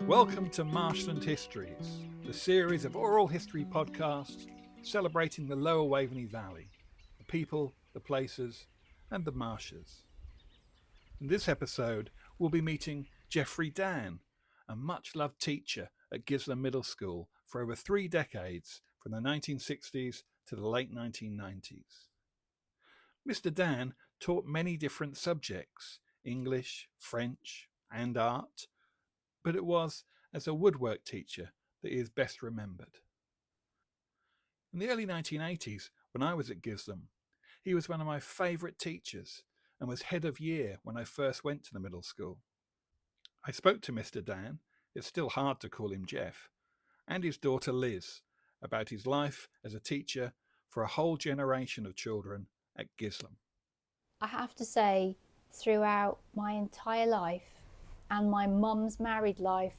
Welcome to Marshland Histories, the series of oral history podcasts celebrating the Lower Waveney Valley, the people, the places, and the marshes. In this episode, we'll be meeting Geoffrey Dann, a much-loved teacher at Gisleham Middle School for over 3 decades, from the 1960s to the late 1990s. Mr. Dann taught many different subjects, English, French, and art, but it was as a woodwork teacher that he is best remembered. In the early 1980s, when I was at Gisleham, he was one of my favourite teachers and was head of year when I first went to the middle school. I spoke to Mr. Dann, it's still hard to call him Jeff, and his daughter Liz about his life as a teacher for a whole generation of children at Gisleham. I have to say, throughout my entire life and my mum's married life,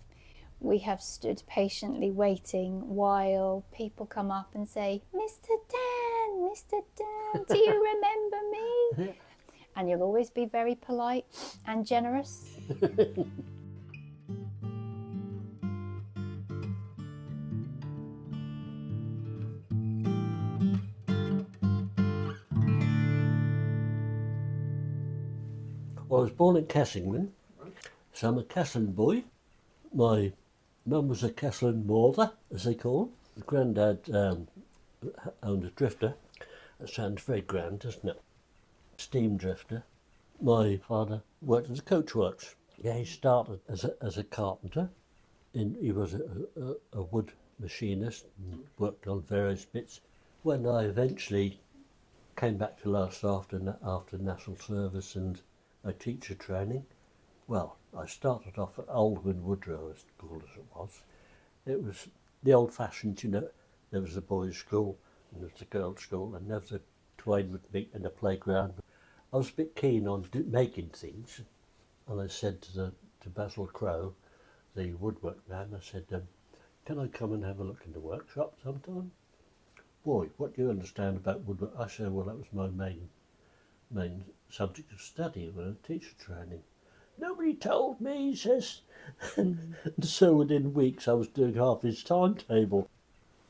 we have stood patiently waiting while people come up and say, Mr. Dan, do you remember me? And you'll always be very polite and generous. I was born in Kessingland, so I'm a Kessingland boy. My mum was a Kessingland mother, as they call them. The granddad owned a drifter. That sounds very grand, doesn't it? Steam drifter. My father worked at the coachworks. Yeah, he started as a carpenter. He was a wood machinist and worked on various bits. When I eventually came back to last after national service and my teacher training, well, I started off at Oldwin Woodrow, as cool as it was. It was the old-fashioned, there was a boys' school and there was a girls' school, and there was a twain would meet in the playground. I was a bit keen on making things, and I said to Basil Crowe, the woodwork man, I said, can I come and have a look in the workshop sometime? Boy, what do you understand about woodwork? I said, well, that was my main subject of study when I was teacher training. Nobody told me, he says. And so within weeks I was doing half his timetable.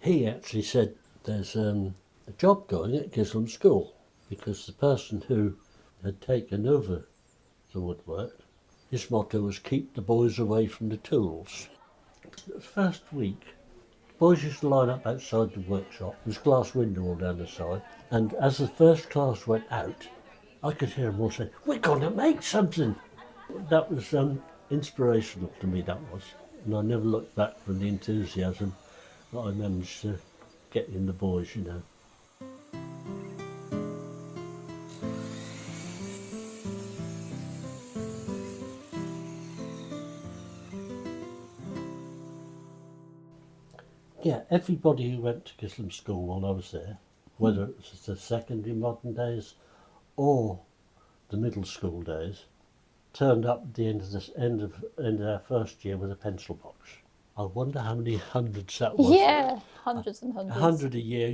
He actually said there's a job going at Gisleham School, because the person who had taken over the woodwork, his motto was keep the boys away from the tools. The first week, boys used to line up outside the workshop. There's a glass window all down the side, and as the first class went out, I could hear them all say, we're going to make something. That was inspirational to me, that was. And I never looked back from the enthusiasm that I managed to get in the boys, Yeah, everybody who went to Gisleham School while I was there, whether it was the secondary modern days or the middle school days, turned up at the end of our first year with a pencil box. I wonder how many hundreds that was. Yeah, hundreds and hundreds. 100 a year,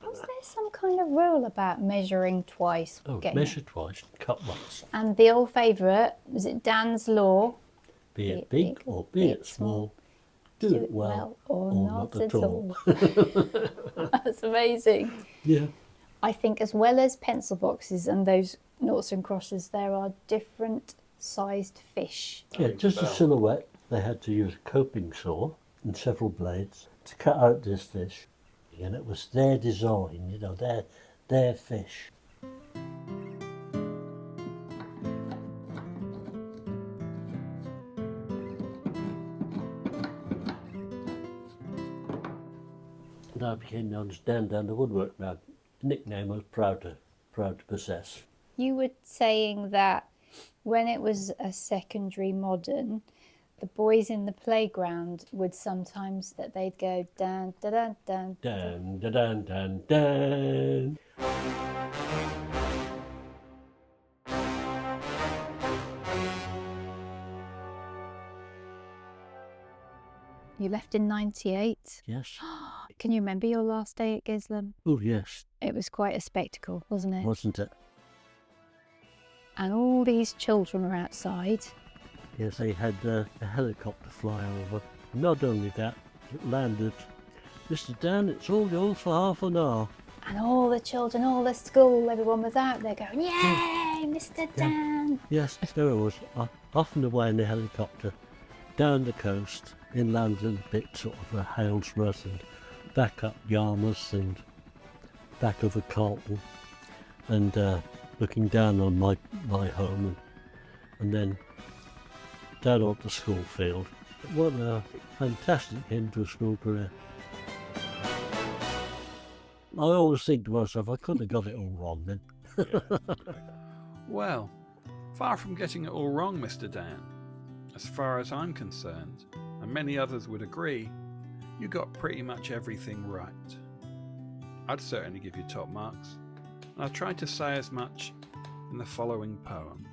Was there some kind of rule about measuring twice? Oh, measure twice, cut once. And the old favourite, was it Dan's Law? Be it big or be it small, do it well or not at all. That's amazing. Yeah. I think as well as pencil boxes and those noughts and crosses, there are different sized fish. Yeah, just a silhouette. They had to use a coping saw and several blades to cut out this fish. And it was their design, their fish. And I became known as Dan the woodwork man. The nickname I was proud to possess. You were saying that when it was a secondary modern, the boys in the playground would sometimes they'd go dan da dan dan dan da dan dan dan. You left in 98? Yes. Can you remember your last day at Gisleham? Oh, yes. It was quite a spectacle, wasn't it? Wasn't it? And all these children were outside. Yes, they had a helicopter fly over. Not only that, it landed. Mr. Dan, it's all yours for half an hour. And all the children, all the school, everyone was out there going, yay, Mr. Dan. Yes, there I was, off and away in the helicopter, down the coast, inland a little bit, sort of Halesworth, and back up Yarmouth and back over Carlton, and looking down on my home, and then down onto the school field. What a fantastic end to a school career. I always think to myself, I couldn't have got it all wrong then. Well, far from getting it all wrong, Mr. Dan. As far as I'm concerned, and many others would agree, you got pretty much everything right. I'd certainly give you top marks, and I've tried to say as much in the following poem.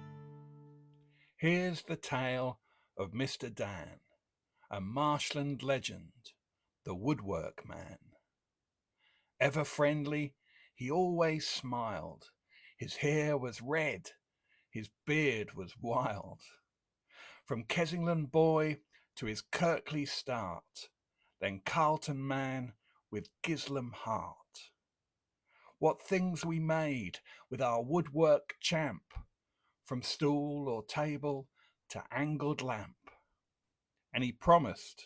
Here's the tale of Mr. Dan, a marshland legend, the woodwork man. Ever friendly, he always smiled. His hair was red, his beard was wild. From Kessingland boy to his Kirkley start, then Carlton man with Gisleham heart. What things we made with our woodwork champ, from stool or table to angled lamp. And he promised,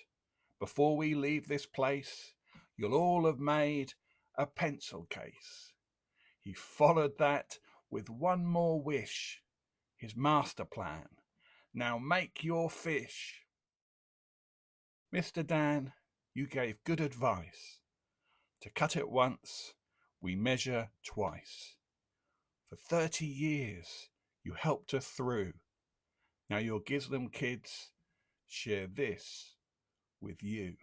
before we leave this place, you'll all have made a pencil case. He followed that with one more wish, his master plan. Now make your fish. Mr. Dan, you gave good advice. To cut it once, we measure twice. For 30 years, you helped us through. Now your Gisleham kids share this with you.